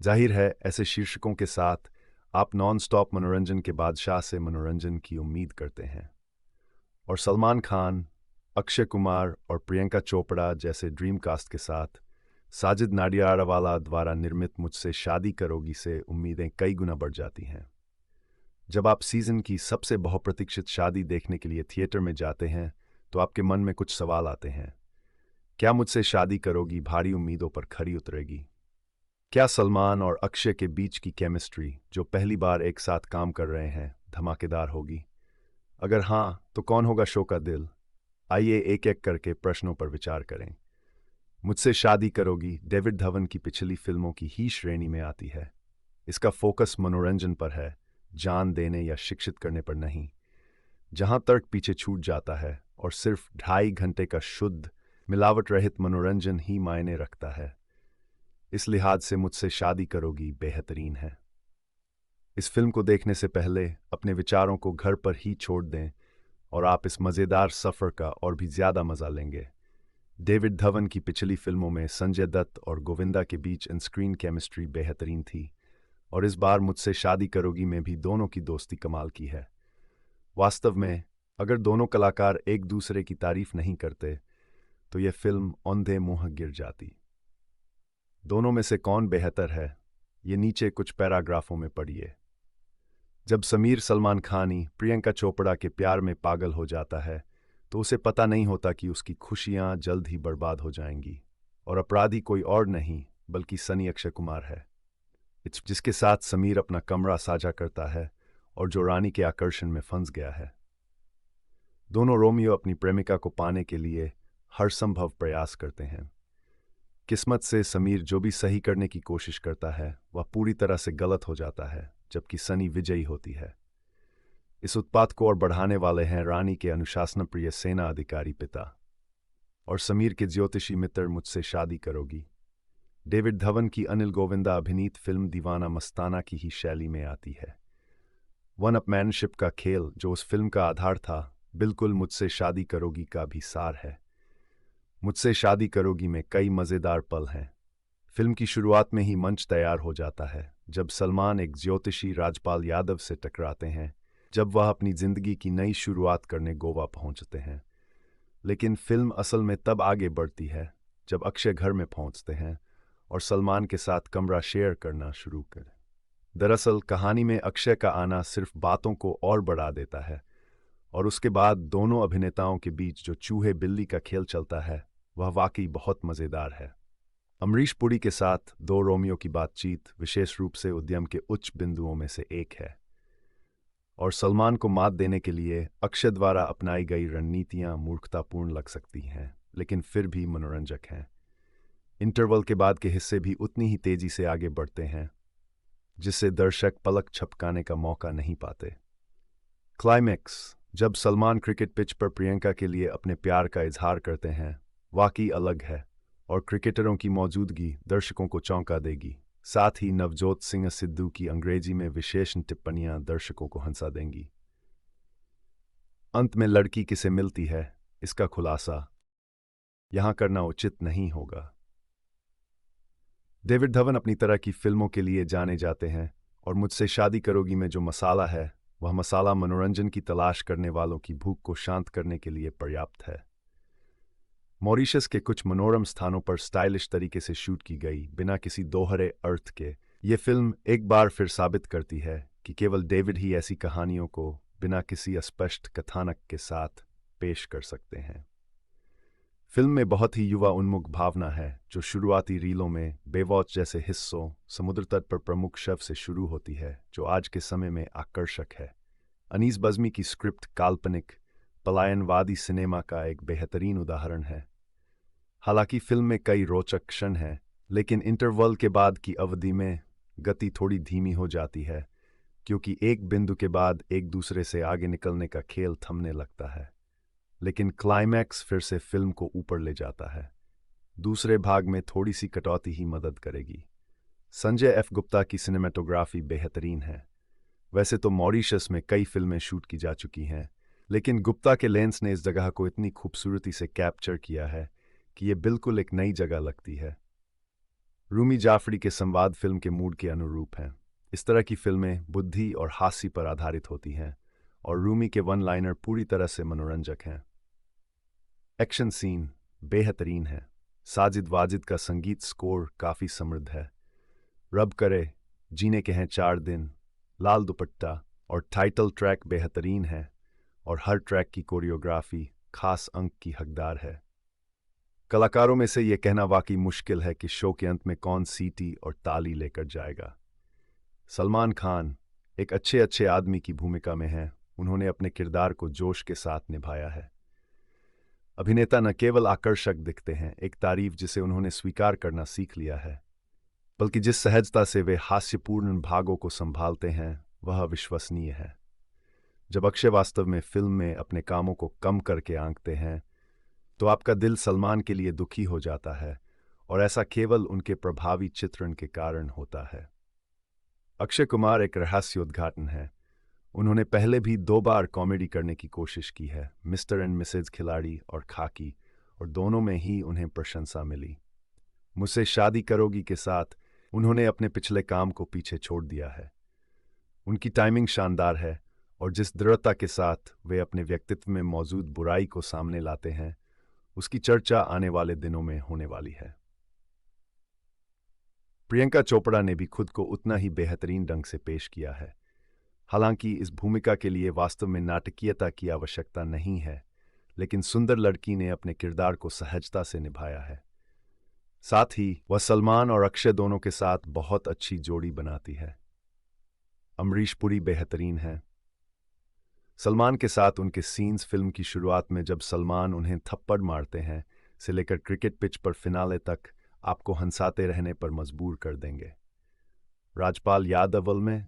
जाहिर है, ऐसे शीर्षकों के साथ आप नॉन स्टॉप मनोरंजन के बादशाह से मनोरंजन की उम्मीद करते हैं। और सलमान खान, अक्षय कुमार और प्रियंका चोपड़ा जैसे ड्रीम कास्ट के साथ साजिद नाडियाडवाला द्वारा निर्मित मुझसे शादी करोगी से उम्मीदें कई गुना बढ़ जाती हैं। जब आप सीजन की सबसे बहुप्रतीक्षित शादी देखने के लिए थिएटर में जाते हैं तो आपके मन में कुछ सवाल आते हैं। क्या मुझसे शादी करोगी भारी उम्मीदों पर खरी उतरेगी? क्या सलमान और अक्षय के बीच की केमिस्ट्री, जो पहली बार एक साथ काम कर रहे हैं, धमाकेदार होगी? अगर हाँ, तो कौन होगा शो का दिल? आइए एक एक करके प्रश्नों पर विचार करें। मुझसे शादी करोगी डेविड धवन की पिछली फिल्मों की ही श्रेणी में आती है। इसका फोकस मनोरंजन पर है, जान देने या शिक्षित करने पर नहीं। जहां तर्क पीछे छूट जाता है और सिर्फ 2.5 घंटे का शुद्ध, मिलावट रहित मनोरंजन ही मायने रखता है। इस लिहाज से मुझसे शादी करोगी बेहतरीन है। इस फिल्म को देखने से पहले अपने विचारों को घर पर ही छोड़ दें और आप इस मज़ेदार सफ़र का और भी ज़्यादा मज़ा लेंगे। डेविड धवन की पिछली फिल्मों में संजय दत्त और गोविंदा के बीच स्क्रीन केमिस्ट्री बेहतरीन थी, और इस बार मुझसे शादी करोगी में भी दोनों की दोस्ती कमाल की है। वास्तव में, अगर दोनों कलाकार एक दूसरे की तारीफ नहीं करते तो यह फिल्म औंधे मुंह गिर जाती। दोनों में से कौन बेहतर है, ये नीचे कुछ पैराग्राफों में पढ़िए। जब समीर सलमान खानी प्रियंका चोपड़ा के प्यार में पागल हो जाता है तो उसे पता नहीं होता कि उसकी खुशियां जल्द ही बर्बाद हो जाएंगी, और अपराधी कोई और नहीं बल्कि सनी अक्षय कुमार है, जिसके साथ समीर अपना कमरा साझा करता है और जो रानी के आकर्षण में फंस गया है। दोनों रोमियो अपनी प्रेमिका को पाने के लिए हर संभव प्रयास करते हैं। किस्मत से समीर जो भी सही करने की कोशिश करता है वह पूरी तरह से गलत हो जाता है, जबकि सनी विजयी होती है। इस उत्पात को और बढ़ाने वाले हैं रानी के अनुशासन प्रिय सेना अधिकारी पिता और समीर के ज्योतिषी मित्र मुझसे शादी करोगी। डेविड धवन की अनिल गोविंदा अभिनीत फिल्म दीवाना मस्ताना की ही शैली में आती है। वन अपमैनशिप का खेल, जो उस फिल्म का आधार था, बिल्कुल मुझसे शादी करोगी का भी सार है। मुझसे शादी करोगी में कई मज़ेदार पल हैं। फिल्म की शुरुआत में ही मंच तैयार हो जाता है जब सलमान एक ज्योतिषी राजपाल यादव से टकराते हैं जब वह अपनी जिंदगी की नई शुरुआत करने गोवा पहुंचते हैं। लेकिन फिल्म असल में तब आगे बढ़ती है जब अक्षय घर में पहुंचते हैं और सलमान के साथ कमरा शेयर करना शुरू करें। दरअसल कहानी में अक्षय का आना सिर्फ बातों को और बढ़ा देता है, और उसके बाद दोनों अभिनेताओं के बीच जो चूहे बिल्ली का खेल चलता है वह वाकई बहुत मज़ेदार है। अमरीश पुरी के साथ दो रोमियो की बातचीत विशेष रूप से उद्यम के उच्च बिंदुओं में से एक है, और सलमान को मात देने के लिए अक्षय द्वारा अपनाई गई रणनीतियां मूर्खतापूर्ण लग सकती हैं, लेकिन फिर भी मनोरंजक हैं। इंटरवल के बाद के हिस्से भी उतनी ही तेजी से आगे बढ़ते हैं, जिससे दर्शक पलक झपकाने का मौका नहीं पाते। क्लाइमैक्स, जब सलमान क्रिकेट पिच पर प्रियंका के लिए अपने प्यार का इजहार करते हैं, वाकई अलग है, और क्रिकेटरों की मौजूदगी दर्शकों को चौंका देगी। साथ ही नवजोत सिंह सिद्धू की अंग्रेजी में विशेष टिप्पणियां दर्शकों को हंसा देंगी। अंत में लड़की किसे मिलती है, इसका खुलासा यहां करना उचित नहीं होगा। डेविड धवन अपनी तरह की फिल्मों के लिए जाने जाते हैं, और मुझसे शादी करोगी में जो मसाला है वह मसाला मनोरंजन की तलाश करने वालों की भूख को शांत करने के लिए पर्याप्त है। मॉरिशस के कुछ मनोरम स्थानों पर स्टाइलिश तरीके से शूट की गई बिना किसी दोहरे अर्थ के ये फिल्म एक बार फिर साबित करती है कि केवल डेविड ही ऐसी कहानियों को बिना किसी अस्पष्ट कथानक के साथ पेश कर सकते हैं। फिल्म में बहुत ही युवा उन्मुख भावना है जो शुरुआती रीलों में बेवॉच जैसे हिस्सों, समुद्र तट पर प्रमुख शव से शुरू होती है, जो आज के समय में आकर्षक है। अनीस बज़मी की स्क्रिप्ट काल्पनिक पलायनवादी सिनेमा का एक बेहतरीन उदाहरण है। हालांकि फिल्म में कई रोचक क्षण हैं, लेकिन इंटरवल के बाद की अवधि में गति थोड़ी धीमी हो जाती है, क्योंकि एक बिंदु के बाद एक दूसरे से आगे निकलने का खेल थमने लगता है। लेकिन क्लाइमैक्स फिर से फिल्म को ऊपर ले जाता है। दूसरे भाग में थोड़ी सी कटौती ही मदद करेगी। संजय एफ गुप्ता की सिनेमेटोग्राफी बेहतरीन है। वैसे तो मॉरिशस में कई फिल्में शूट की जा चुकी हैं, लेकिन गुप्ता के लेंस ने इस जगह को इतनी खूबसूरती से कैप्चर किया है कि ये बिल्कुल एक नई जगह लगती है। रूमी जाफरी के संवाद फिल्म के मूड के अनुरूप हैं। इस तरह की फिल्में बुद्धि और हास्य पर आधारित होती हैं और रूमी के वन लाइनर पूरी तरह से मनोरंजक हैं। एक्शन सीन बेहतरीन है। साजिद वाजिद का संगीत स्कोर काफ़ी समृद्ध है। रब करे, जीने के हैं 4 दिन, लाल दुपट्टा और टाइटल ट्रैक बेहतरीन है और हर ट्रैक की कोरियोग्राफी खास अंक की हकदार है। कलाकारों में से यह कहना वाकई मुश्किल है कि शो के अंत में कौन सीटी और ताली लेकर जाएगा। सलमान खान एक अच्छे अच्छे आदमी की भूमिका में हैं। उन्होंने अपने किरदार को जोश के साथ निभाया है। अभिनेता न केवल आकर्षक दिखते हैं, एक तारीफ जिसे उन्होंने स्वीकार करना सीख लिया है, बल्कि जिस सहजता से वे हास्यपूर्ण भागों को संभालते हैं वह अविश्वसनीय है। जब अक्षय वास्तव में फिल्म में अपने कामों को कम करके आंकते हैं तो आपका दिल सलमान के लिए दुखी हो जाता है, और ऐसा केवल उनके प्रभावी चित्रण के कारण होता है। अक्षय कुमार एक रहस्योद्घाटन है। उन्होंने पहले भी 2 बार कॉमेडी करने की कोशिश की है, मिस्टर एंड मिसेज खिलाड़ी और खाकी, और दोनों में ही उन्हें प्रशंसा मिली। मुझसे शादी करोगी के साथ उन्होंने अपने पिछले काम को पीछे छोड़ दिया है। उनकी टाइमिंग शानदार है और जिस दृढ़ता के साथ वे अपने व्यक्तित्व में मौजूद बुराई को सामने लाते हैं उसकी चर्चा आने वाले दिनों में होने वाली है। प्रियंका चोपड़ा ने भी खुद को उतना ही बेहतरीन ढंग से पेश किया है। हालांकि इस भूमिका के लिए वास्तव में नाटकीयता की आवश्यकता नहीं है, लेकिन सुंदर लड़की ने अपने किरदार को सहजता से निभाया है। साथ ही वह सलमान और अक्षय दोनों के साथ बहुत अच्छी जोड़ी बनाती है। अमरीश पुरी बेहतरीन है। सलमान के साथ उनके सीन्स फिल्म की शुरुआत में जब सलमान उन्हें थप्पड़ मारते हैं से लेकर क्रिकेट पिच पर फिनाले तक आपको हंसाते रहने पर मजबूर कर देंगे। राजपाल यादव में